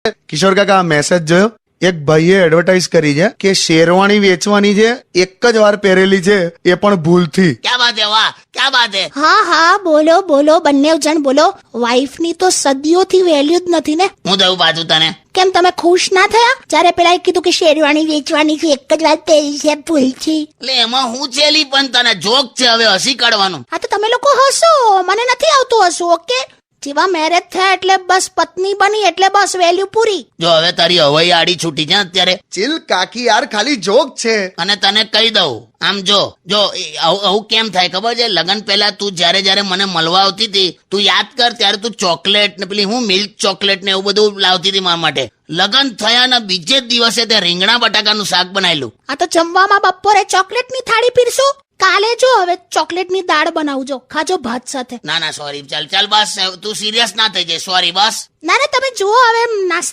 કિશોર કાકા મેસેજ જોયો? એક ભાઈએ એડવર્ટાઇઝ કરી છે કે શેરવાણી વેચવાની છે, એક જ વાર પહેરેલી છે એ પણ ભૂલથી. ક્યાં બાત હે, વાહ ક્યાં બાત હે. હા બોલો બોલો, બંને જણ બોલો. વાઈફની તો સદીઓથી વેલ્યુ જ નથી ને. હું થયું પાછું તને? કેમ તમે ખુશ ના થયા જયારે પેલા કીધું કે શેરવાણી વેચવાની છે, એક જ વાત પહેરી છે, ભૂલથી? એટલે એમાં હું છેલી, પણ તને જોક છે, હવે હસી કાઢવાનું. હા તો તમે લોકો હસો, મને નથી આવતું હસવું. ઓકે, જેવા મેરેજ થયા એટલે બસ પત્ની બની એટલે બસ વેલ્યુ પૂરી. જો હવે તારી હવાઈ આડી છૂટી છે અત્યારે. ચિલ કાકી, યાર ખાલી જોક છે. અને તને કહી દઉં, આમ જો આવું કેમ થાય ખબર છે? લગન પહેલા તું જ્યારે મને મળવા આવતી હતી, તું યાદ કર, ત્યારે તું ચોકલેટ ને પેલી હું મિલ્ક ચોકલેટ ને એવું બધું લાવતી હતી મારા માટે. લગન થયા ને બીજે જ દિવસે તે રીંગણા બટાકાનું શાક બનાવેલું. આ તો જમવામાં બપોરે ચોકલેટની થાળી પીરશું. કાલે જો હવે ચોકલેટની દાળ બનાવજો, ખાજો ભાત સાથે. ના સોરી, ચાલ બસ, તું સિરિયસ ના થઈ જાય. સોરી બસ. ના તમે જુઓ હવે નાસ્તા